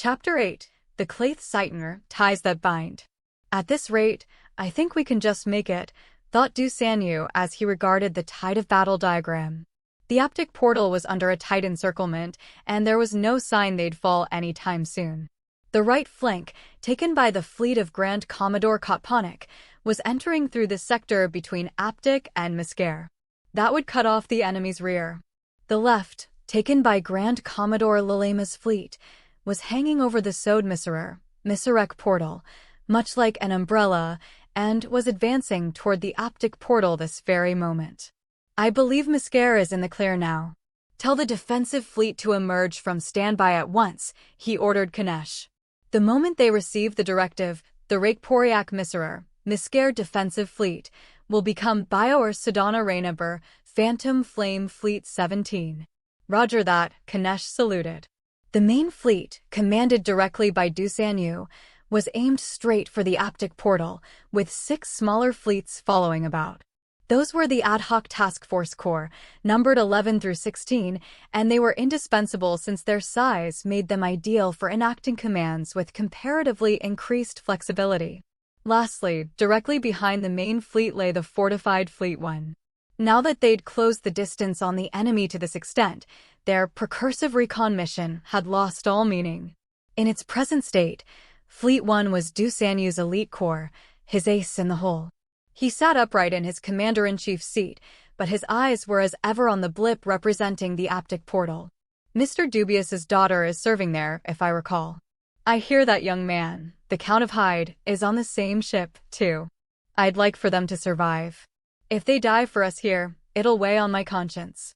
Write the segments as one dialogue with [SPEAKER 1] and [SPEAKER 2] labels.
[SPEAKER 1] Chapter 8. The Claith Sightner, Ties That Bind. At this rate, I think we can just make it, thought Du Sanyu as he regarded the tide of battle diagram. The Aptic portal was under a tight encirclement, and there was no sign they'd fall any time soon. The right flank, taken by the fleet of Grand Commodore Kotponik, was entering through the sector between Aptic and Misker. That would cut off the enemy's rear. The left, taken by Grand Commodore Lilema's fleet, was hanging over the Sod Miserek portal, much like an umbrella, and was advancing toward the Aptic portal this very moment. I believe Misker is in the clear now. Tell the defensive fleet to emerge from standby at once, he ordered Kanesh. The moment they receive the directive, the Rakeporiak Misker defensive fleet will become Bioer Sedana Rainabur, Phantom Flame Fleet 17. Roger that, Kanesh saluted. The main fleet, commanded directly by Du Sanyu, was aimed straight for the Aptic portal, with 6 smaller fleets following about. Those were the Ad Hoc Task Force Corps, numbered 11 through 16, and they were indispensable since their size made them ideal for enacting commands with comparatively increased flexibility. Lastly, directly behind the main fleet lay the fortified Fleet 1. Now that they'd closed the distance on the enemy to this extent, their precursive recon mission had lost all meaning. In its present state, Fleet 1 was Du Sanyu's elite corps, his ace in the hole. He sat upright in his commander-in-chief's seat, but his eyes were as ever on the blip representing the Aptic portal. Mr. Dubious's daughter is serving there, if I recall. I hear that young man, the Count of Hyde, is on the same ship, too. I'd like for them to survive. If they die for us here, it'll weigh on my conscience.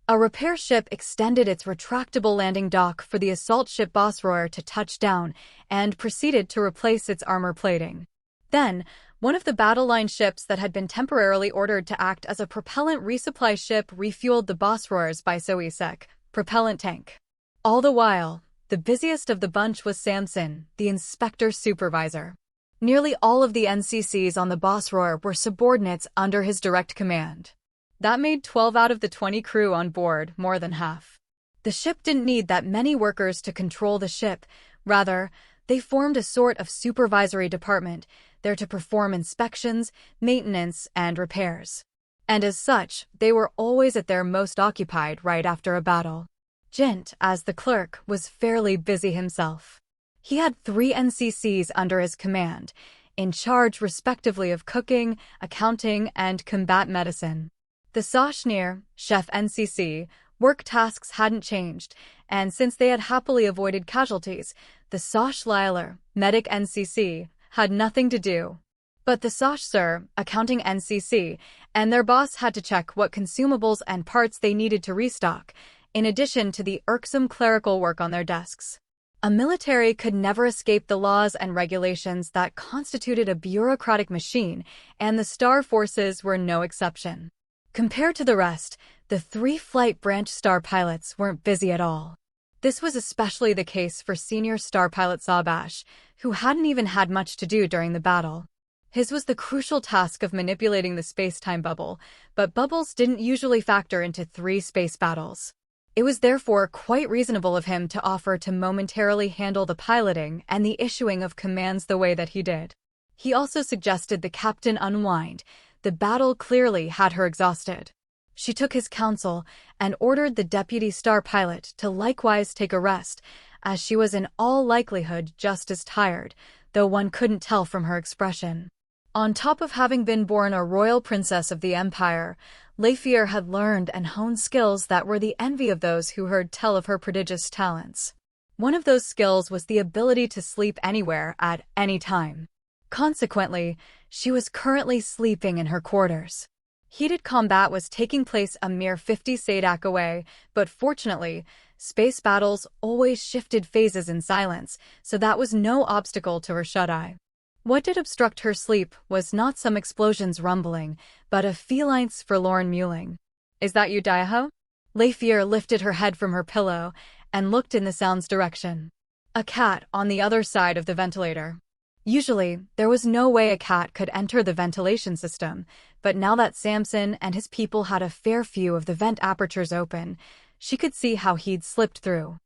[SPEAKER 1] A repair ship extended its retractable landing dock for the assault ship Bosroer to touch down and proceeded to replace its armor plating. Then, one of the battle line ships that had been temporarily ordered to act as a propellant resupply ship refueled the Bosroer's Bisoisek propellant tank. All the while, the busiest of the bunch was Samson, the inspector supervisor. Nearly all of the NCCs on the Bosroer were subordinates under his direct command. That made 12 out of the 20 crew on board, more than half. The ship didn't need that many workers to control the ship. Rather, they formed a sort of supervisory department, there to perform inspections, maintenance, and repairs. And as such, they were always at their most occupied right after a battle. Jint, as the clerk, was fairly busy himself. He had 3 NCCs under his command, in charge respectively of cooking, accounting, and combat medicine. The Soshnir, chef NCC, work tasks hadn't changed, and since they had happily avoided casualties, the Sosh Liler, medic NCC, had nothing to do. But the Sosh Sir, accounting NCC, and their boss had to check what consumables and parts they needed to restock, in addition to the irksome clerical work on their desks. A military could never escape the laws and regulations that constituted a bureaucratic machine, and the Star Forces were no exception. Compared to the rest, the 3 flight branch star pilots weren't busy at all. This was especially the case for senior star pilot Sabash, who hadn't even had much to do during the battle. His was the crucial task of manipulating the space-time bubble, but bubbles didn't usually factor into 3 space battles. It was therefore quite reasonable of him to offer to momentarily handle the piloting and the issuing of commands the way that he did. He also suggested the captain unwind. The battle clearly had her exhausted. She took his counsel and ordered the deputy star pilot to likewise take a rest, as she was in all likelihood just as tired, though one couldn't tell from her expression. On top of having been born a royal princess of the empire, Leifier had learned and honed skills that were the envy of those who heard tell of her prodigious talents. One of those skills was the ability to sleep anywhere at any time. Consequently, she was currently sleeping in her quarters. Heated combat was taking place a mere 50 sadak away, but fortunately, space battles always shifted phases in silence, so that was no obstacle to her shut-eye. What did obstruct her sleep was not some explosions rumbling, but a feline's forlorn mewling. "Is that you, Diaho?" Leifier lifted her head from her pillow and looked in the sound's direction. A cat on the other side of the ventilator. Usually, there was no way a cat could enter the ventilation system, but now that Samson and his people had a fair few of the vent apertures open, she could see how he'd slipped through.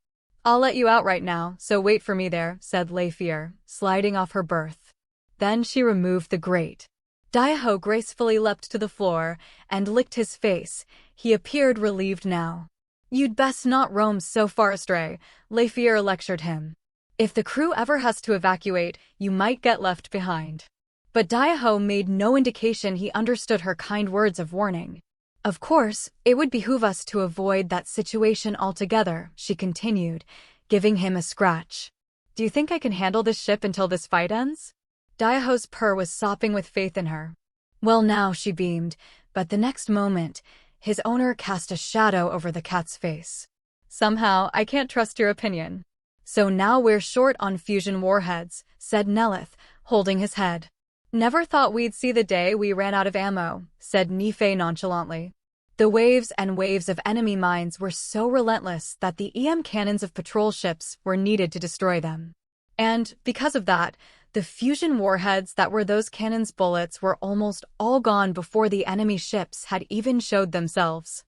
[SPEAKER 1] I'll let you out right now, so wait for me there, said Leifier, sliding off her berth. Then she removed the grate. Daiho gracefully leapt to the floor and licked his face. He appeared relieved now. You'd best not roam so far astray, Leifier lectured him. If the crew ever has to evacuate, you might get left behind. But Daiho made no indication he understood her kind words of warning. Of course, it would behoove us to avoid that situation altogether, she continued, giving him a scratch. Do you think I can handle this ship until this fight ends? Daiho's purr was sopping with faith in her. Well now, she beamed, but the next moment, his owner cast a shadow over the cat's face. Somehow, I can't trust your opinion. So now we're short on fusion warheads, said Nelith, holding his head. Never thought we'd see the day we ran out of ammo, said Nifei nonchalantly. The waves and waves of enemy mines were so relentless that the EM cannons of patrol ships were needed to destroy them. And, because of that, the fusion warheads that were those cannons' bullets were almost all gone before the enemy ships had even showed themselves.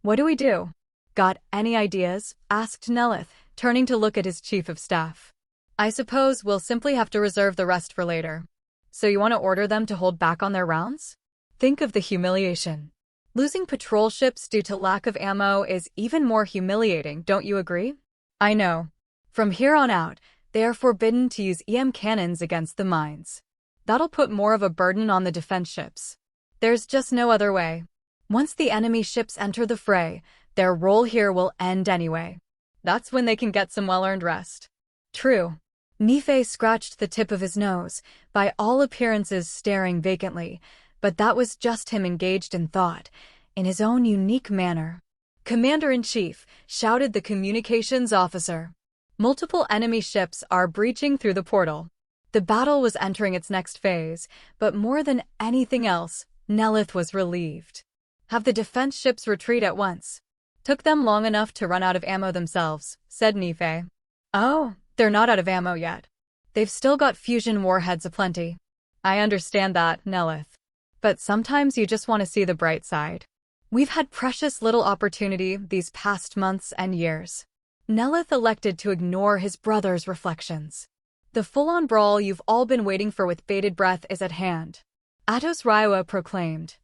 [SPEAKER 1] What do we do? Got any ideas? Asked Nelith, turning to look at his chief of staff. I suppose we'll simply have to reserve the rest for later. So you want to order them to hold back on their rounds? Think of the humiliation. Losing patrol ships due to lack of ammo is even more humiliating, don't you agree? I know. From here on out, they are forbidden to use EM cannons against the mines. That'll put more of a burden on the defense ships. There's just no other way. Once the enemy ships enter the fray, their role here will end anyway. That's when they can get some well-earned rest. True. Nifei scratched the tip of his nose, by all appearances staring vacantly, but that was just him engaged in thought, in his own unique manner. Commander-in-Chief, shouted the communications officer. Multiple enemy ships are breaching through the portal. The battle was entering its next phase, but more than anything else, Nelith was relieved. Have the defense ships retreat at once. Took them long enough to run out of ammo themselves, said Nifei. Oh, they're not out of ammo yet. They've still got fusion warheads aplenty. I understand that, Nelith. But sometimes you just want to see the bright side. We've had precious little opportunity these past months and years. Nelith elected to ignore his brother's reflections. The full-on brawl you've all been waiting for with bated breath is at hand. Atos Raiwa proclaimed.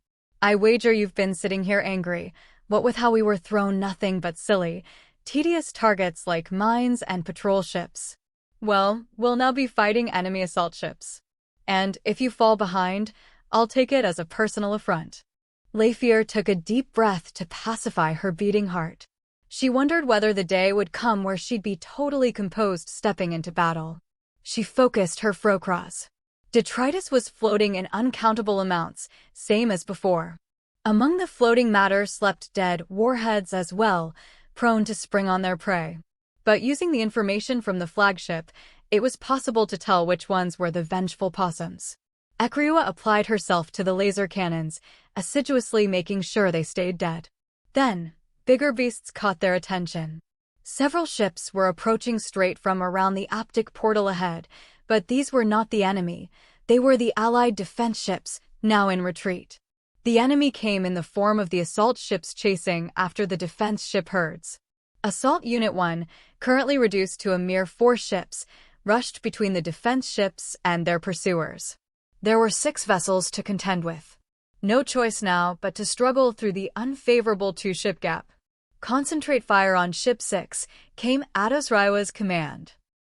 [SPEAKER 1] I wager you've been sitting here angry, what with how we were thrown nothing but silly, tedious targets like mines and patrol ships. Well, we'll now be fighting enemy assault ships. And if you fall behind, I'll take it as a personal affront. Leifier took a deep breath to pacify her beating heart. She wondered whether the day would come where she'd be totally composed stepping into battle. She focused her frocross. Detritus was floating in uncountable amounts, same as before. Among the floating matter slept dead warheads as well, prone to spring on their prey. But using the information from the flagship, it was possible to tell which ones were the vengeful possums. Ekryua applied herself to the laser cannons, assiduously making sure they stayed dead. Then, bigger beasts caught their attention. Several ships were approaching straight from around the optic portal ahead, but these were not the enemy. They were the Allied defense ships, now in retreat. The enemy came in the form of the assault ships chasing after the defense ship herds. Assault Unit 1, currently reduced to a mere 4 ships, rushed between the defense ships and their pursuers. There were 6 vessels to contend with. No choice now but to struggle through the unfavorable 2-ship gap. Concentrate fire on Ship 6, came Atos Raiwa's command.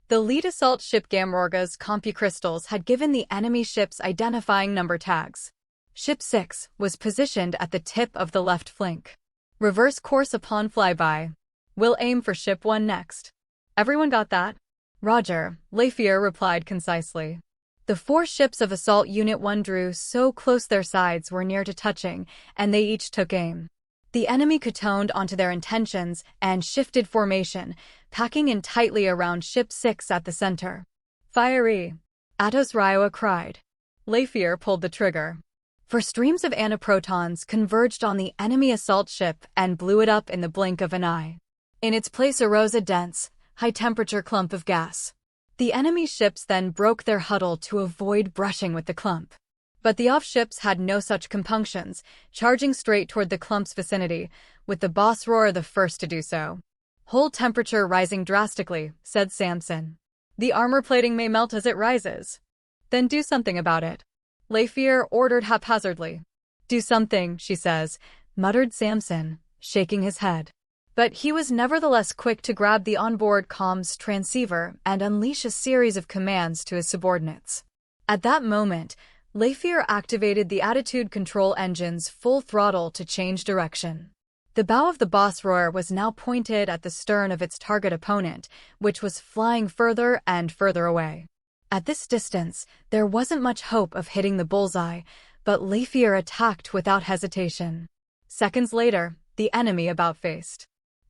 [SPEAKER 1] The lead assault ship Gamorga's CompuCrystals had given the enemy ships identifying number tags. Ship 6 was positioned at the tip of the left flank. Reverse course upon flyby. We'll aim for Ship 1 next. Everyone got that? Roger, Leifier replied concisely. The 4 ships of Assault Unit 1 drew so close their sides were near to touching, and they each took aim. The enemy catoned onto their intentions and shifted formation, packing in tightly around Ship 6 at the center. Fiery! Atos Raiwa cried. Leifier pulled the trigger. For streams of anaprotons converged on the enemy assault ship and blew it up in the blink of an eye. In its place arose a dense, high-temperature clump of gas. The enemy ships then broke their huddle to avoid brushing with the clump. But the off-ships had no such compunctions, charging straight toward the clump's vicinity, with the boss roar the first to do so. Hold temperature rising drastically, said Samson. The armor plating may melt as it rises. Then do something about it. Leifier ordered haphazardly. Do something, she says, muttered Samson, shaking his head. But he was nevertheless quick to grab the onboard comms transceiver and unleash a series of commands to his subordinates. At that moment, Leifier activated the attitude control engines full throttle to change direction. The bow of the Bossroyer was now pointed at the stern of its target opponent, which was flying further and further away. At this distance, there wasn't much hope of hitting the bullseye, but Leifier attacked without hesitation. Seconds later, the enemy about-faced.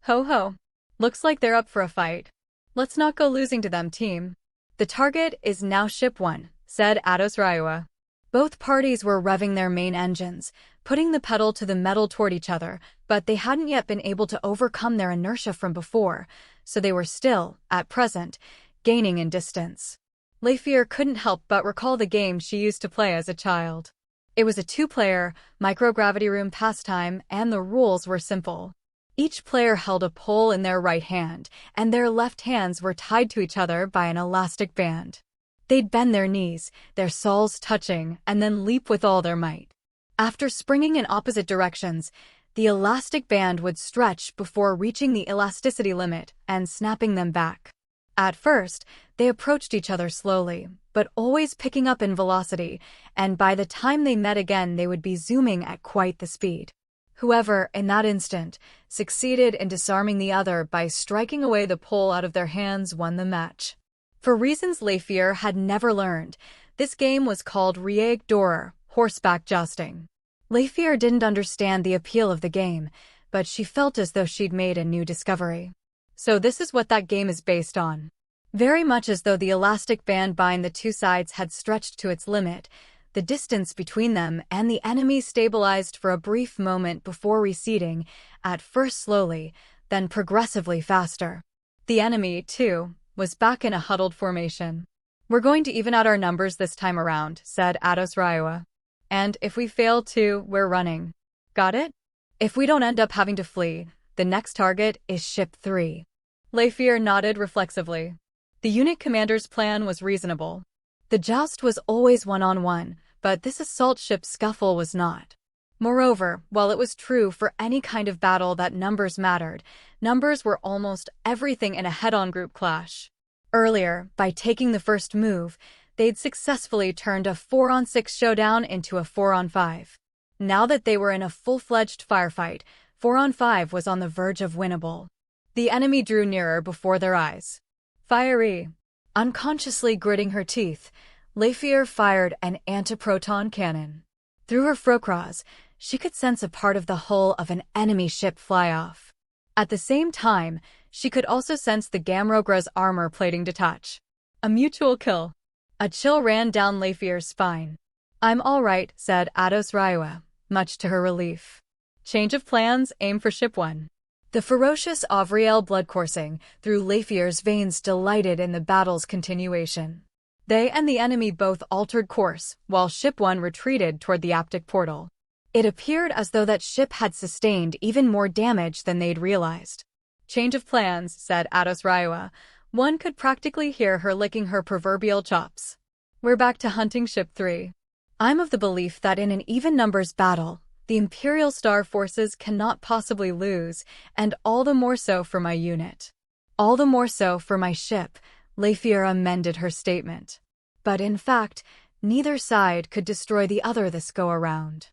[SPEAKER 1] Ho ho. Looks like they're up for a fight. Let's not go losing to them, team. The target is now Ship 1, said Ados Ryua. Both parties were revving their main engines, putting the pedal to the metal toward each other, but they hadn't yet been able to overcome their inertia from before, so they were still, at present, gaining in distance. Leifier couldn't help but recall the game she used to play as a child. It was a two-player, microgravity room pastime, and the rules were simple. Each player held a pole in their right hand, and their left hands were tied to each other by an elastic band. They'd bend their knees, their soles touching, and then leap with all their might. After springing in opposite directions, the elastic band would stretch before reaching the elasticity limit and snapping them back. At first, they approached each other slowly, but always picking up in velocity, and by the time they met again they would be zooming at quite the speed. Whoever, in that instant, succeeded in disarming the other by striking away the pole out of their hands won the match. For reasons Leifier had never learned, this game was called Rieg Dorer, horseback jousting. Leifier didn't understand the appeal of the game, but she felt as though she'd made a new discovery. So this is what that game is based on. Very much as though the elastic band bind the two sides had stretched to its limit, the distance between them and the enemy stabilized for a brief moment before receding, at first slowly, then progressively faster. The enemy, too, was back in a huddled formation. We're going to even out our numbers this time around, said Ados Ryua. And if we fail to, we're running. Got it? If we don't end up having to flee, the next target is Ship 3. Leifier nodded reflexively. The unit commander's plan was reasonable. The joust was always one-on-one, but this assault ship scuffle was not. Moreover, while it was true for any kind of battle that numbers mattered, numbers were almost everything in a head-on group clash. Earlier, by taking the first move, they'd successfully turned a 4-on-6 showdown into a 4-on-5. Now that they were in a full-fledged firefight, 4-on-5 was on the verge of winnable. The enemy drew nearer before their eyes. Fiery. Unconsciously gritting her teeth, Leifier fired an antiproton cannon. Through her frocross, she could sense a part of the hull of an enemy ship fly off. At the same time, she could also sense the Gamrogra's armor plating detach. A mutual kill. A chill ran down Leifier's spine. I'm all right, said Ados Ryua, much to her relief. Change of plans, aim for Ship 1. The ferocious Avriel blood coursing through Leifier's veins delighted in the battle's continuation. They and the enemy both altered course, while Ship 1 retreated toward the Aptic portal. It appeared as though that ship had sustained even more damage than they'd realized. Change of plans, said Ados Ryua. One could practically hear her licking her proverbial chops. We're back to hunting Ship 3. I'm of the belief that in an even numbers battle, the Imperial Star forces cannot possibly lose, and all the more so for my unit. All the more so for my ship, Leifier amended her statement. But in fact, neither side could destroy the other this go-around.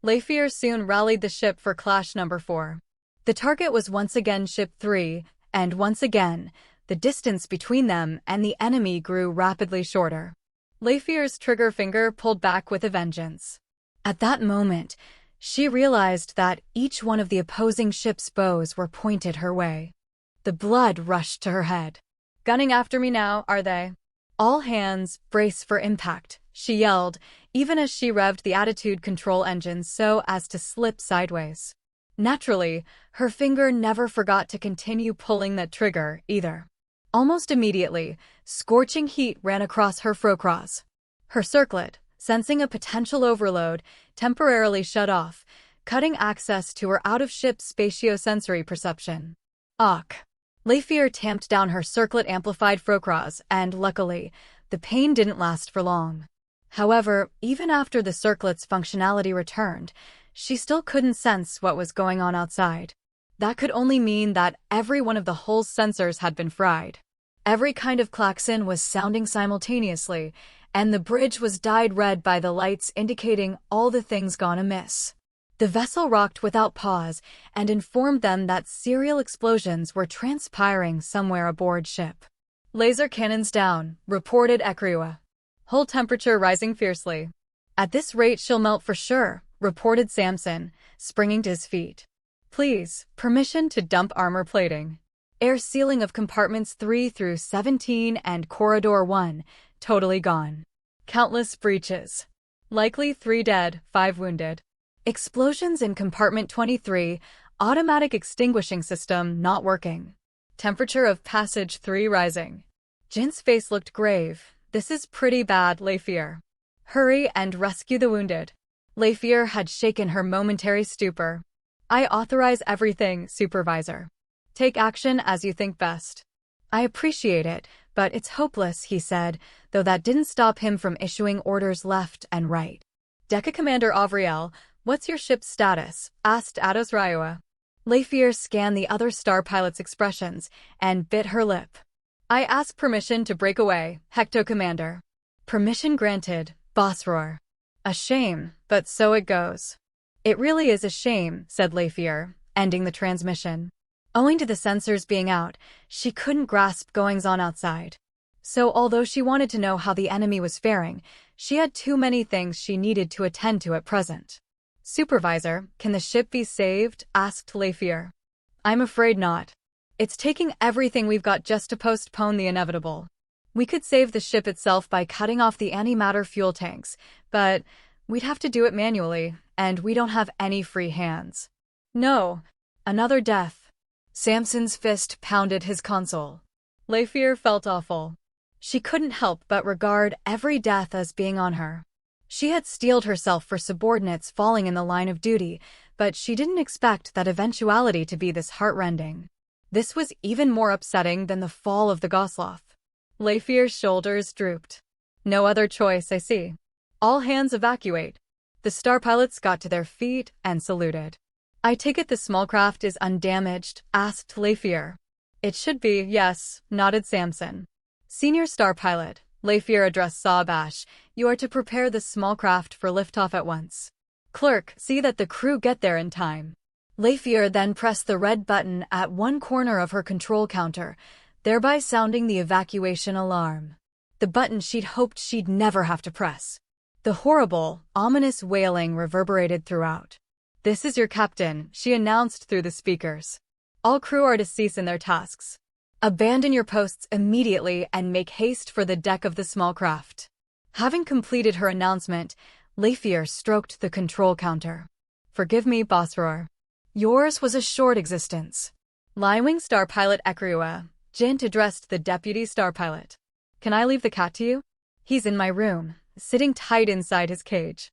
[SPEAKER 1] Leifier soon rallied the ship for clash number 4. The target was once again Ship 3, and once again, the distance between them and the enemy grew rapidly shorter. Leifier's trigger finger pulled back with a vengeance. At that moment, she realized that each one of the opposing ship's bows were pointed her way. The blood rushed to her head. Gunning after me now, are they? All hands, brace for impact, she yelled, even as she revved the attitude control engine so as to slip sideways. Naturally, her finger never forgot to continue pulling that trigger, either. Almost immediately, scorching heat ran across her frocross. Her circlet, sensing a potential overload, temporarily shut off, cutting access to her out-of-ship spatiosensory perception. Ugh. Leifir tamped down her circlet-amplified frocross, and luckily, the pain didn't last for long. However, even after the circlet's functionality returned, she still couldn't sense what was going on outside. That could only mean that every one of the hull's sensors had been fried. Every kind of klaxon was sounding simultaneously, and the bridge was dyed red by the lights indicating all the things gone amiss. The vessel rocked without pause and informed them that serial explosions were transpiring somewhere aboard ship. "Laser cannons down," reported Ekriwa. "Hull temperature rising fiercely." "At this rate she'll melt for sure," reported Samson, springing to his feet. "Please, permission to dump armor plating. Air sealing of compartments 3 through 17 and corridor 1, totally gone. Countless breaches. Likely 3 dead, 5 wounded. Explosions in compartment 23, automatic extinguishing system not working. Temperature of passage 3 rising." Jin's face looked grave. "This is pretty bad, Leifir. Hurry and rescue the wounded." Leifir had shaken her momentary stupor. "I authorize everything, Supervisor. Take action as you think best." "I appreciate it, but it's hopeless," he said, though that didn't stop him from issuing orders left and right. "Deca Commander Avriel, what's your ship's status?" asked Ados Ryua. Leifir scanned the other star pilot's expressions and bit her lip. "I ask permission to break away, Hecto Commander." "Permission granted, Bossroar." "A shame, but so it goes." "It really is a shame," said Leifir, ending the transmission. Owing to the sensors being out, she couldn't grasp goings-on outside. So although she wanted to know how the enemy was faring, she had too many things she needed to attend to at present. "Supervisor, can the ship be saved?" asked Leifir. "I'm afraid not. It's taking everything we've got just to postpone the inevitable. We could save the ship itself by cutting off the antimatter fuel tanks, but we'd have to do it manually, and we don't have any free hands." "No. Another death." Samson's fist pounded his console. Leifir felt awful. She couldn't help but regard every death as being on her. She had steeled herself for subordinates falling in the line of duty, but she didn't expect that eventuality to be this heartrending. This was even more upsetting than the fall of the Gosloth. Leifir's shoulders drooped. "No other choice, I see. All hands evacuate." The star pilots got to their feet and saluted. "I take it the small craft is undamaged?" asked Leifir. "It should be, yes," nodded Samson. "Senior star pilot," Leifir addressed Sawbash, "you are to prepare the small craft for liftoff at once. Clerk, see that the crew get there in time." Leifir then pressed the red button at one corner of her control counter, thereby sounding the evacuation alarm. The button she'd hoped she'd never have to press. The horrible, ominous wailing reverberated throughout. "This is your captain," she announced through the speakers. "All crew are to cease in their tasks. Abandon your posts immediately and make haste for the deck of the small craft." Having completed her announcement, Leifir stroked the control counter. "Forgive me, Bossroar. Yours was a short existence." Line-wing star pilot Ekriwa, Jint addressed the deputy star pilot. "Can I leave the cat to you? He's in my room, sitting tight inside his cage."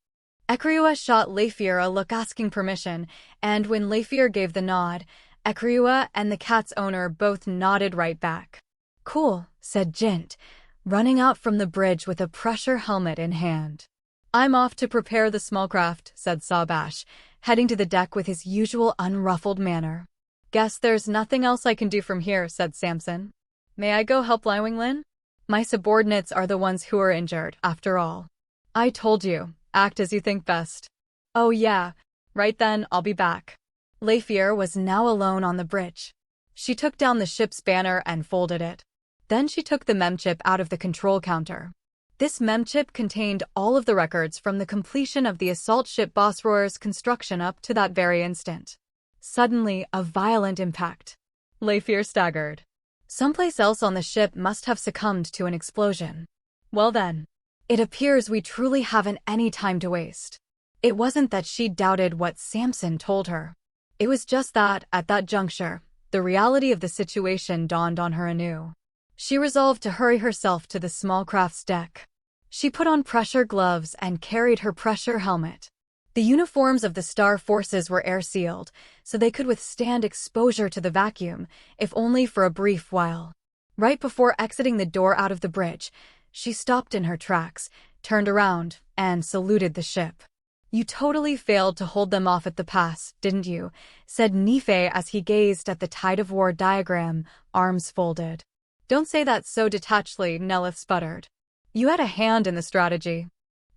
[SPEAKER 1] Ekriwa shot Leifir a look asking permission, and when Leifir gave the nod, Ekriwa and the cat's owner both nodded right back. "Cool," said Jint, running out from the bridge with a pressure helmet in hand. "I'm off to prepare the small craft," said Sawbash, heading to the deck with his usual unruffled manner. "Guess there's nothing else I can do from here," said Samson. "May I go help Line-wing Lin? My subordinates are the ones who are injured, after all." "I told you. Act as you think best." "Oh yeah. Right then, I'll be back." Leifir was now alone on the bridge. She took down the ship's banner and folded it. Then she took the memchip out of the control counter. This memchip contained all of the records from the completion of the assault ship Bossroar's construction up to that very instant. Suddenly, a violent impact. Leifir staggered. Someplace else on the ship must have succumbed to an explosion. Well then. It appears we truly haven't any time to waste. It wasn't that she doubted what Samson told her. It was just that, at that juncture, the reality of the situation dawned on her anew. She resolved to hurry herself to the small craft's deck. She put on pressure gloves and carried her pressure helmet. The uniforms of the Star Forces were air-sealed, so they could withstand exposure to the vacuum, if only for a brief while. Right before exiting the door out of the bridge, she stopped in her tracks, turned around, and saluted the ship. "You totally failed to hold them off at the pass, didn't you?" said Nephi as he gazed at the Tide of War diagram, arms folded. "Don't say that so detachedly," Nelith sputtered. "You had a hand in the strategy."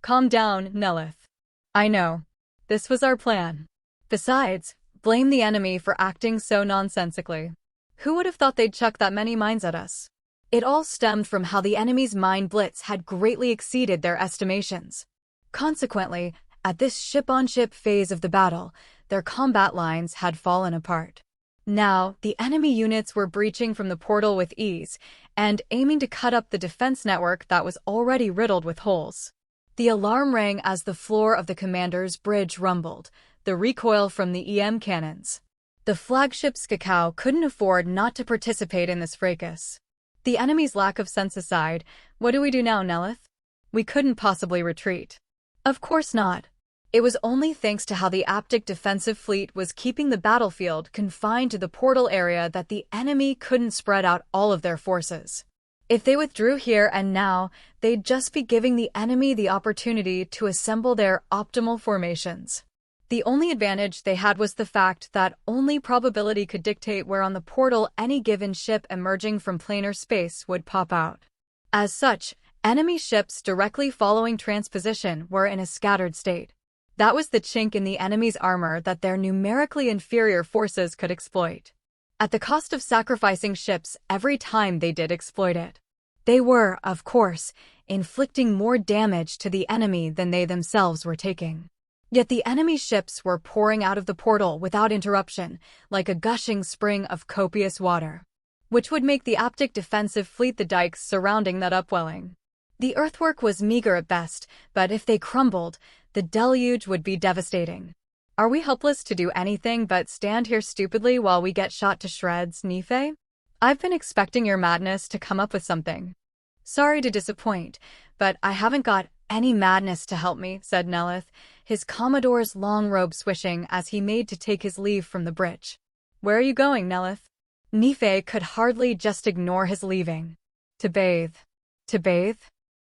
[SPEAKER 1] "Calm down, Nelith. I know. This was our plan. Besides, blame the enemy for acting so nonsensically. Who would have thought they'd chuck that many mines at us?" It all stemmed from how the enemy's mine blitz had greatly exceeded their estimations. Consequently, at this ship-on-ship phase of the battle, their combat lines had fallen apart. Now, the enemy units were breaching from the portal with ease and aiming to cut up the defense network that was already riddled with holes. The alarm rang as the floor of the commander's bridge rumbled, the recoil from the EM cannons. The flagship Skakau couldn't afford not to participate in this fracas. The enemy's lack of sense aside, what do we do now, Nelith? We couldn't possibly retreat. Of course not. It was only thanks to how the Aptic defensive fleet was keeping the battlefield confined to the portal area that the enemy couldn't spread out all of their forces. If they withdrew here and now, they'd just be giving the enemy the opportunity to assemble their optimal formations. The only advantage they had was the fact that only probability could dictate where on the portal any given ship emerging from planar space would pop out. As such, enemy ships directly following transposition were in a scattered state. That was the chink in the enemy's armor that their numerically inferior forces could exploit. At the cost of sacrificing ships every time they did exploit it. They were, of course, inflicting more damage to the enemy than they themselves were taking. Yet the enemy ships were pouring out of the portal without interruption, like a gushing spring of copious water, which would make the Aptic defensive fleet the dikes surrounding that upwelling. The earthwork was meager at best, but if they crumbled, the deluge would be devastating. "Are we helpless to do anything but stand here stupidly while we get shot to shreds, Nephi? I've been expecting your madness to come up with something." "Sorry to disappoint, but I haven't got any madness to help me," said Nelith, his Commodore's long robe swishing as he made to take his leave from the bridge. "Where are you going, Nelith?" Nephi could hardly just ignore his leaving. "To bathe." "To bathe?"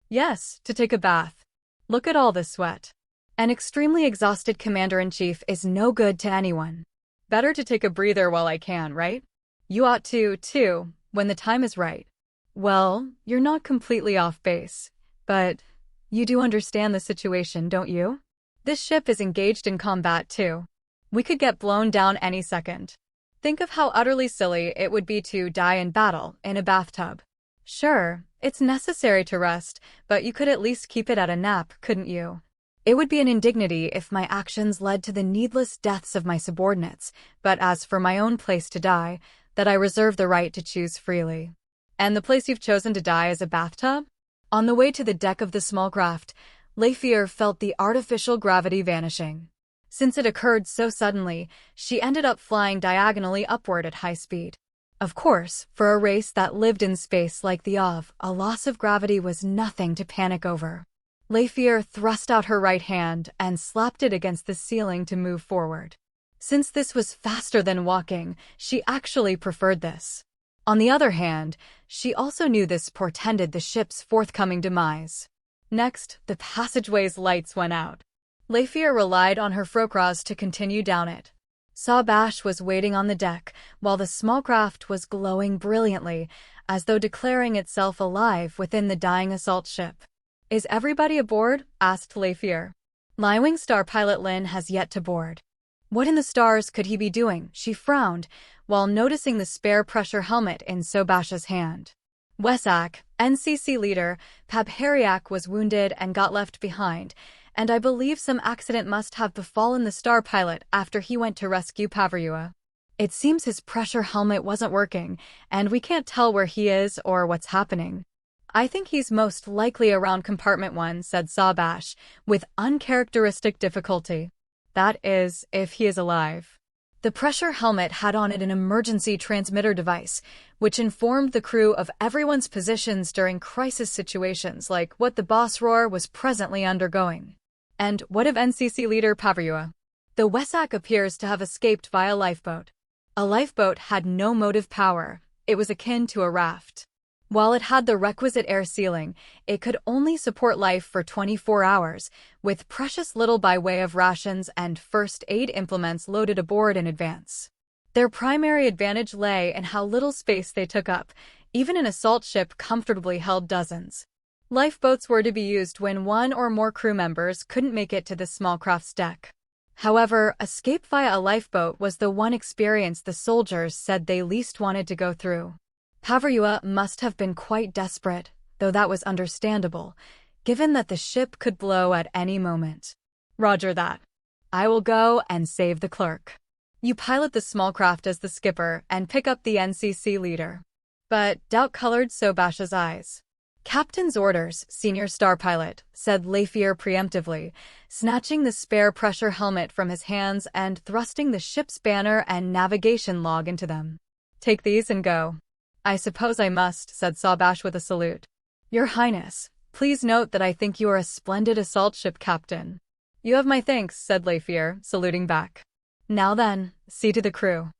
[SPEAKER 1] "Yes, to take a bath. Look at all this sweat. An extremely exhausted commander-in-chief is no good to anyone. Better to take a breather while I can, right? You ought to, too, when the time is right." "Well, you're not completely off base, but you do understand the situation, don't you? This ship is engaged in combat, too. We could get blown down any second. Think of how utterly silly it would be to die in battle in a bathtub. Sure, it's necessary to rest, but you could at least keep it at a nap, couldn't you? It would be an indignity if my actions led to the needless deaths of my subordinates, but as for my own place to die, that I reserve the right to choose freely." "And the place you've chosen to die is a bathtub?" On the way to the deck of the small craft, Lefier felt the artificial gravity vanishing. Since it occurred so suddenly, she ended up flying diagonally upward at high speed. Of course, for a race that lived in space like the OV, a loss of gravity was nothing to panic over. Lefier thrust out her right hand and slapped it against the ceiling to move forward. Since this was faster than walking, she actually preferred this. On the other hand, she also knew this portended the ship's forthcoming demise. Next, the passageway's lights went out. Lefier relied on her frocross to continue down it. Sabash was waiting on the deck, while the small craft was glowing brilliantly, as though declaring itself alive within the dying assault ship. "Is everybody aboard?" asked Lefier. "Liewing Star pilot Lin has yet to board." What in the stars could he be doing? She frowned, while noticing the spare pressure helmet in Sobash's hand. Wesak, NCC leader, Pabhariak was wounded and got left behind, and I believe some accident must have befallen the star pilot after he went to rescue Pavarua. It seems his pressure helmet wasn't working, and we can't tell where he is or what's happening. "I think he's most likely around compartment 1, said Sabash, with uncharacteristic difficulty. "That is, if he is alive." The pressure helmet had on it an emergency transmitter device, which informed the crew of everyone's positions during crisis situations like what the boss roar was presently undergoing. And what of NCC leader Pavarua? The Wesak appears to have escaped via lifeboat. A lifeboat had no motive power. It was akin to a raft. While it had the requisite air sealing, it could only support life for 24 hours, with precious little by way of rations and first aid implements loaded aboard in advance. Their primary advantage lay in how little space they took up. Even an assault ship comfortably held dozens. Lifeboats were to be used when one or more crew members couldn't make it to the small craft's deck. However, escape via a lifeboat was the one experience the soldiers said they least wanted to go through. Pavarua must have been quite desperate, though that was understandable, given that the ship could blow at any moment. Roger that. I will go and save the clerk. You pilot the small craft as the skipper and pick up the NCC leader. But doubt colored Sobash's eyes. Captain's orders, senior star pilot, said Lafier preemptively, snatching the spare pressure helmet from his hands and thrusting the ship's banner and navigation log into them. Take these and go. I suppose I must, said Sabash with a salute. Your Highness, please note that I think you are a splendid assault ship captain. You have my thanks, said Lafier, saluting back. Now then, see to the crew.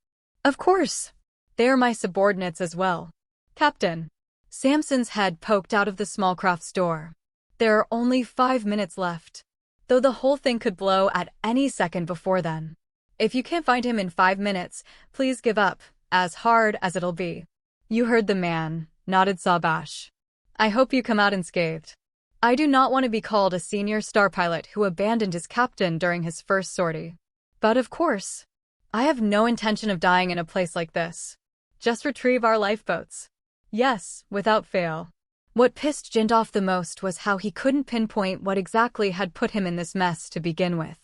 [SPEAKER 1] Of course. They are my subordinates as well. Captain. Samson's head poked out of the small craft's door. There are only 5 minutes left, though the whole thing could blow at any second before then. If you can't find him in 5 minutes, please give up, as hard as it'll be. You heard the man, nodded Sabash. I hope you come out unscathed. I do not want to be called a senior star pilot who abandoned his captain during his first sortie. But of course, I have no intention of dying in a place like this. Just retrieve our lifeboats. Yes, without fail. What pissed Jint off the most was how he couldn't pinpoint what exactly had put him in this mess to begin with.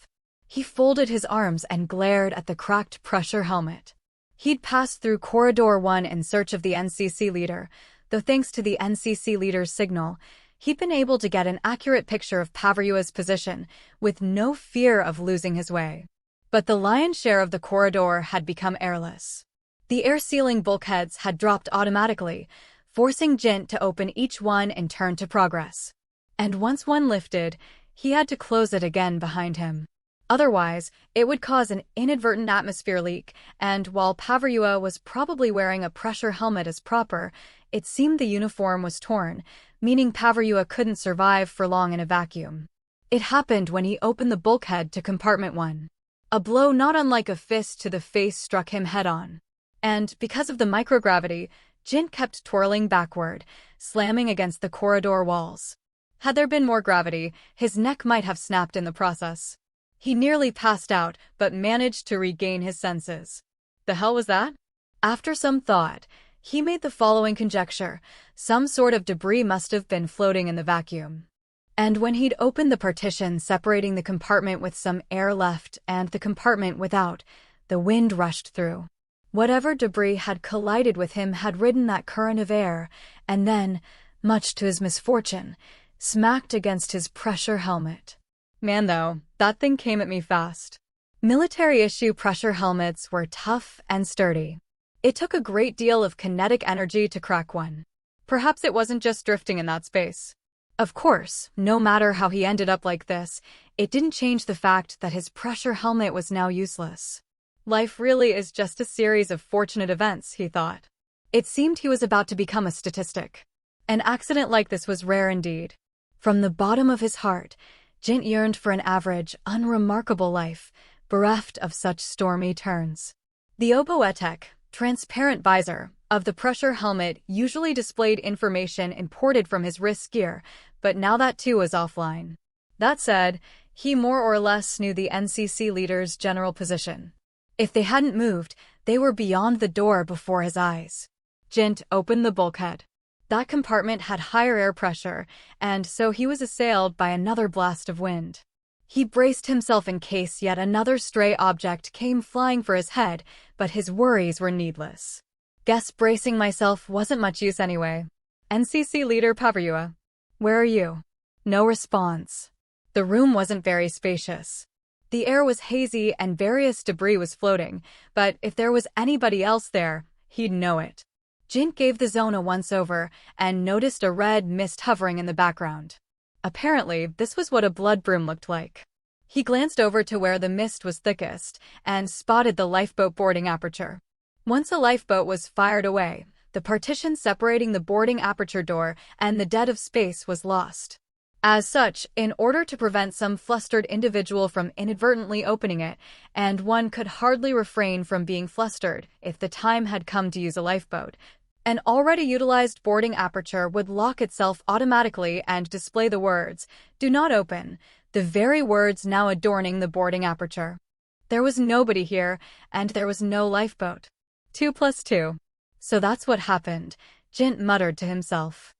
[SPEAKER 1] He folded his arms and glared at the cracked pressure helmet. He'd passed through Corridor 1 in search of the NCC leader, though thanks to the NCC leader's signal, he'd been able to get an accurate picture of Pavarua's position, with no fear of losing his way. But the lion's share of the corridor had become airless. The air-sealing bulkheads had dropped automatically, forcing Jint to open each one and turn to progress. And once one lifted, he had to close it again behind him. Otherwise, it would cause an inadvertent atmosphere leak, and while Pavarua was probably wearing a pressure helmet as proper, it seemed the uniform was torn, meaning Pavarua couldn't survive for long in a vacuum. It happened when he opened the bulkhead to compartment 1. A blow not unlike a fist to the face struck him head-on. And, because of the microgravity, Jint kept twirling backward, slamming against the corridor walls. Had there been more gravity, his neck might have snapped in the process. He nearly passed out, but managed to regain his senses. The hell was that? After some thought, he made the following conjecture. Some sort of debris must have been floating in the vacuum. And when he'd opened the partition separating the compartment with some air left and the compartment without, the wind rushed through. Whatever debris had collided with him had ridden that current of air, and then, much to his misfortune, smacked against his pressure helmet. Man though, that thing came at me fast. Military-issue pressure helmets were tough and sturdy. It took a great deal of kinetic energy to crack one. Perhaps it wasn't just drifting in that space. Of course, no matter how he ended up like this, it didn't change the fact that his pressure helmet was now useless. Life really is just a series of fortunate events, he thought. It seemed he was about to become a statistic. An accident like this was rare indeed. From the bottom of his heart, Jint yearned for an average, unremarkable life, bereft of such stormy turns. The oboetek, transparent visor, of the pressure helmet usually displayed information imported from his wrist gear, but now that too was offline. That said, he more or less knew the NCC leader's general position. If they hadn't moved, they were beyond the door before his eyes. Jint opened the bulkhead. That compartment had higher air pressure, and so he was assailed by another blast of wind. He braced himself in case yet another stray object came flying for his head, but his worries were needless. Guess bracing myself wasn't much use anyway. NCC leader Pavarua. Where are you? No response. The room wasn't very spacious. The air was hazy and various debris was floating, but if there was anybody else there, he'd know it. Jint gave the zone a once-over and noticed a red mist hovering in the background. Apparently, this was what a blood broom looked like. He glanced over to where the mist was thickest and spotted the lifeboat boarding aperture. Once a lifeboat was fired away, the partition separating the boarding aperture door and the dead of space was lost. As such, in order to prevent some flustered individual from inadvertently opening it, and one could hardly refrain from being flustered if the time had come to use a lifeboat, an already utilized boarding aperture would lock itself automatically and display the words, "Do not open," the very words now adorning the boarding aperture. There was nobody here, and there was no lifeboat. 2 plus 2. So that's what happened, Jint muttered to himself.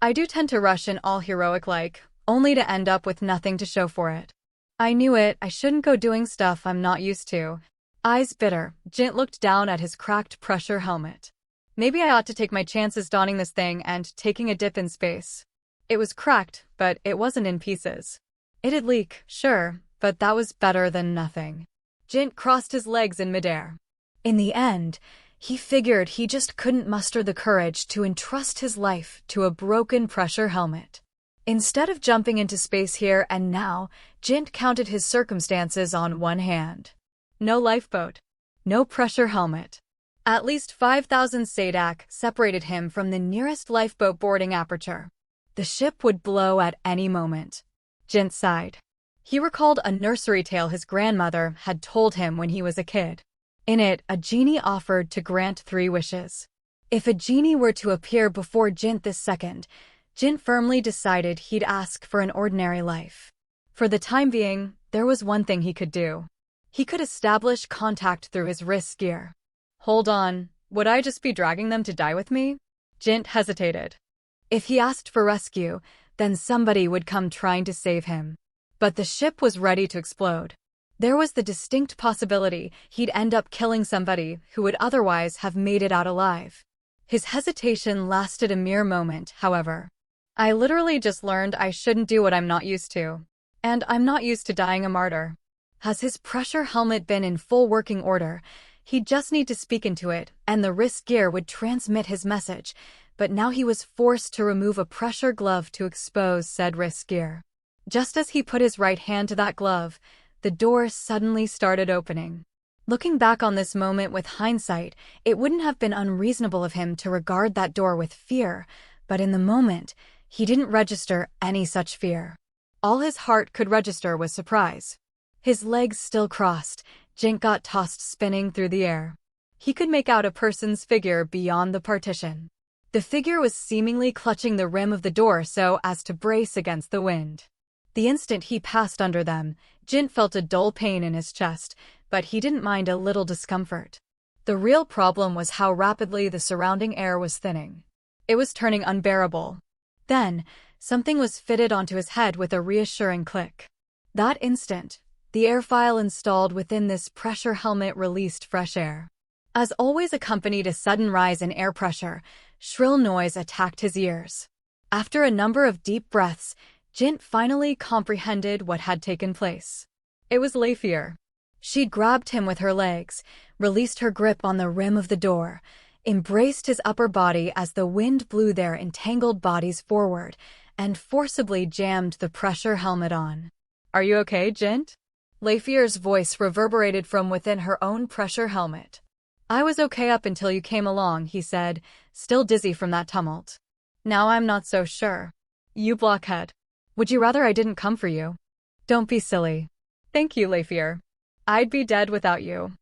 [SPEAKER 1] I do tend to rush in all heroic-like, only to end up with nothing to show for it. I knew it, I shouldn't go doing stuff I'm not used to. Eyes bitter, Jint looked down at his cracked pressure helmet. Maybe I ought to take my chances donning this thing and taking a dip in space. It was cracked, but it wasn't in pieces. It'd leak, sure, but that was better than nothing. Jint crossed his legs in midair. In the end, he figured he just couldn't muster the courage to entrust his life to a broken pressure helmet. Instead of jumping into space here and now, Jint counted his circumstances on one hand. No lifeboat. No pressure helmet. At least 5,000 Sadak separated him from the nearest lifeboat boarding aperture. The ship would blow at any moment. Jint sighed. He recalled a nursery tale his grandmother had told him when he was a kid. In it, a genie offered to grant 3 wishes. If a genie were to appear before Jint this second, Jint firmly decided he'd ask for an ordinary life. For the time being, there was one thing he could do. He could establish contact through his wrist gear. Hold on, would I just be dragging them to die with me? Jint hesitated. If he asked for rescue, then somebody would come trying to save him. But the ship was ready to explode. There was the distinct possibility he'd end up killing somebody who would otherwise have made it out alive. His hesitation lasted a mere moment, however. I literally just learned I shouldn't do what I'm not used to. And I'm not used to dying a martyr. Has his pressure helmet been in full working order? He'd just need to speak into it, and the wrist gear would transmit his message, but now he was forced to remove a pressure glove to expose said wrist gear. Just as he put his right hand to that glove, the door suddenly started opening. Looking back on this moment with hindsight, it wouldn't have been unreasonable of him to regard that door with fear, but in the moment, he didn't register any such fear. All his heart could register was surprise. His legs still crossed, Jint got tossed spinning through the air. He could make out a person's figure beyond the partition. The figure was seemingly clutching the rim of the door so as to brace against the wind. The instant he passed under them, Jint felt a dull pain in his chest, but he didn't mind a little discomfort. The real problem was how rapidly the surrounding air was thinning. It was turning unbearable. Then, something was fitted onto his head with a reassuring click. That instant, the air file installed within this pressure helmet released fresh air. As always accompanied a sudden rise in air pressure, shrill noise attacked his ears. After a number of deep breaths, Jint finally comprehended what had taken place. It was Lafier. She'd grabbed him with her legs, released her grip on the rim of the door, embraced his upper body as the wind blew their entangled bodies forward, and forcibly jammed the pressure helmet on. Are you okay, Jint? Lafier's voice reverberated from within her own pressure helmet. I was okay up until you came along, he said, still dizzy from that tumult. Now I'm not so sure. You blockhead. Would you rather I didn't come for you? Don't be silly. Thank you, Lafier. I'd be dead without you.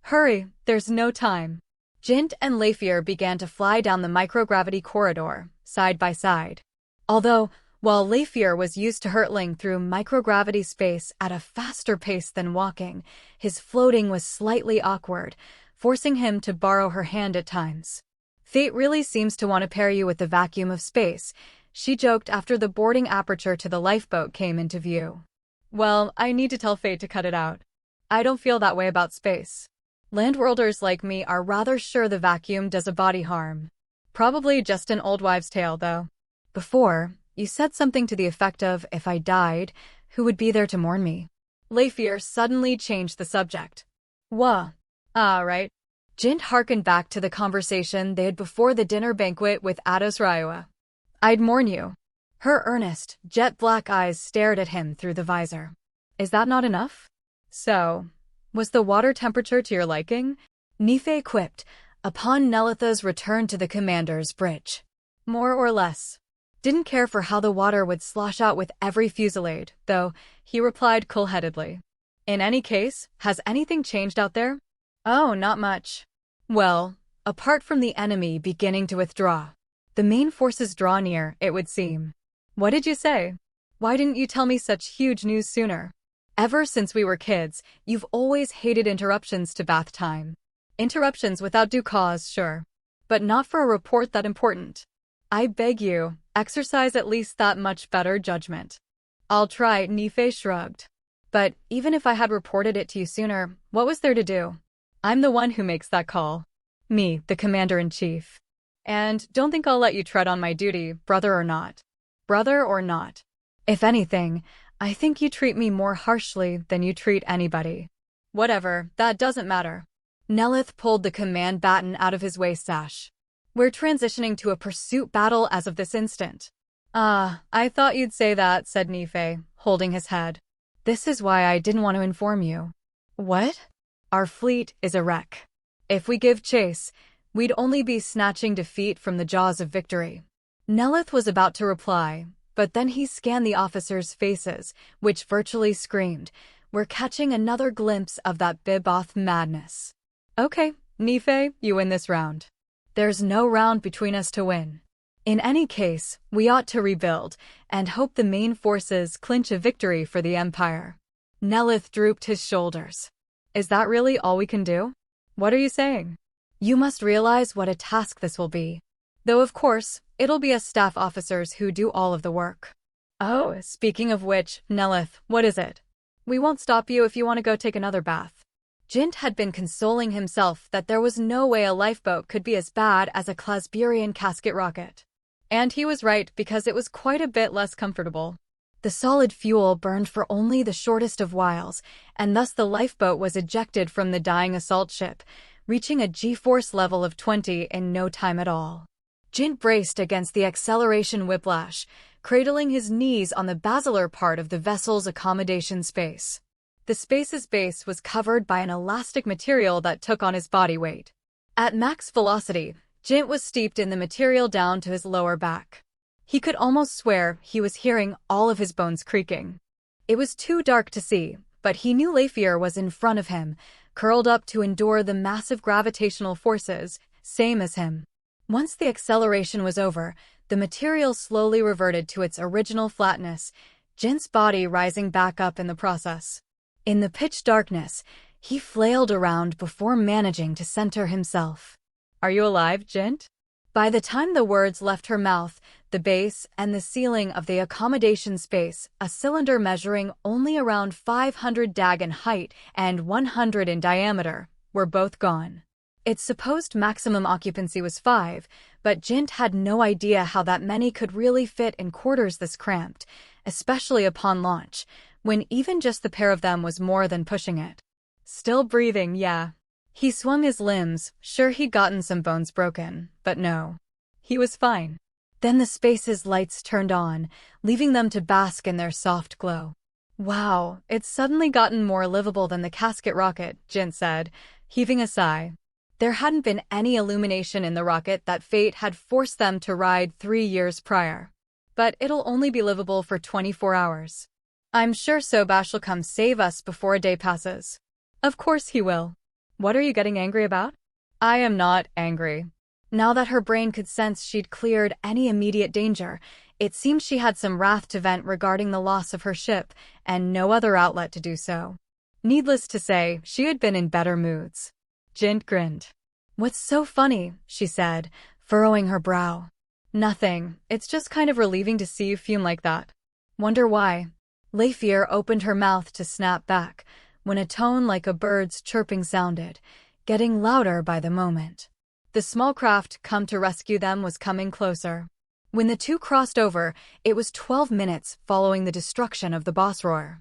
[SPEAKER 1] Hurry, there's no time. Jint and Lafier began to fly down the microgravity corridor, side by side. Although, while Lafier was used to hurtling through microgravity space at a faster pace than walking, his floating was slightly awkward, forcing him to borrow her hand at times. Fate really seems to want to pair you with the vacuum of space, she joked after the boarding aperture to the lifeboat came into view. Well, I need to tell Fate to cut it out. I don't feel that way about space. Landworlders like me are rather sure the vacuum does a body harm. Probably just an old wives' tale, though. Before, you said something to the effect of, if I died, who would be there to mourn me? Lafier suddenly changed the subject. Wah. Ah, right. Jint harkened back to the conversation they had before the dinner banquet with Ados Raiwa. I'd mourn you. Her earnest, jet-black eyes stared at him through the visor. Is that not enough? So, was the water temperature to your liking? Nife quipped, upon Nelitha's return to the commander's bridge. More or less. Didn't care for how the water would slosh out with every fusillade, though, he replied cool-headedly. In any case, has anything changed out there? Oh, not much. Well, apart from the enemy beginning to withdraw. The main forces draw near, it would seem. What did you say? Why didn't you tell me such huge news sooner? Ever since we were kids, you've always hated interruptions to bath time. Interruptions without due cause, sure. But not for a report that important. I beg you, exercise at least that much better judgment. I'll try, Nife shrugged. But even if I had reported it to you sooner, what was there to do? I'm the one who makes that call. Me, the commander-in-chief. And don't think I'll let you tread on my duty, brother or not. Brother or not. If anything, I think you treat me more harshly than you treat anybody. Whatever, that doesn't matter. Nelith pulled the command baton out of his waist sash. We're transitioning to a pursuit battle as of this instant. Ah, I thought you'd say that, said Nife, holding his head. This is why I didn't want to inform you. What? Our fleet is a wreck. If we give chase, we'd only be snatching defeat from the jaws of victory. Nelith was about to reply, but then he scanned the officers' faces, which virtually screamed, "We're catching another glimpse of that Biboth madness." Okay, Nife, you win this round. There's no round between us to win. In any case, we ought to rebuild, and hope the main forces clinch a victory for the Empire. Nelith drooped his shoulders. Is that really all we can do? What are you saying? You must realize what a task this will be. Though of course, it'll be us staff officers who do all of the work. Oh, speaking of which, Nelith, what is it? We won't stop you if you want to go take another bath. Jint had been consoling himself that there was no way a lifeboat could be as bad as a Klasburian casket rocket. And he was right because it was quite a bit less comfortable. The solid fuel burned for only the shortest of whiles, and thus the lifeboat was ejected from the dying assault ship, reaching a G-force level of 20 in no time at all. Jint braced against the acceleration whiplash, cradling his knees on the basilar part of the vessel's accommodation space. The space's base was covered by an elastic material that took on his body weight. At max velocity, Jint was steeped in the material down to his lower back. He could almost swear he was hearing all of his bones creaking. It was too dark to see, but he knew Lafier was in front of him, curled up to endure the massive gravitational forces, same as him. Once the acceleration was over, the material slowly reverted to its original flatness, Jint's body rising back up in the process. In the pitch darkness, he flailed around before managing to center himself. Are you alive, Jint? By the time the words left her mouth, the base and the ceiling of the accommodation space, a cylinder measuring only around 500 dag in height and 100 in diameter, were both gone. Its supposed maximum occupancy was 5, but Jint had no idea how that many could really fit in quarters this cramped, especially upon launch, when even just the pair of them was more than pushing it. Still breathing, yeah. He swung his limbs, sure he'd gotten some bones broken, but no. He was fine. Then the space's lights turned on, leaving them to bask in their soft glow. Wow, it's suddenly gotten more livable than the casket rocket, Jint said, heaving a sigh. There hadn't been any illumination in the rocket that fate had forced them to ride 3 years prior. But it'll only be livable for 24 hours. I'm sure Sobash'll come save us before a day passes. Of course he will. What are you getting angry about? I am not angry. Now that her brain could sense she'd cleared any immediate danger, it seemed she had some wrath to vent regarding the loss of her ship, and no other outlet to do so. Needless to say, she had been in better moods. Jint grinned. What's so funny, she said, furrowing her brow. Nothing, it's just kind of relieving to see you fume like that. Wonder why? Lafier opened her mouth to snap back, when a tone like a bird's chirping sounded, getting louder by the moment. The small craft come to rescue them was coming closer. When the two crossed over, it was 12 minutes following the destruction of the boss roar.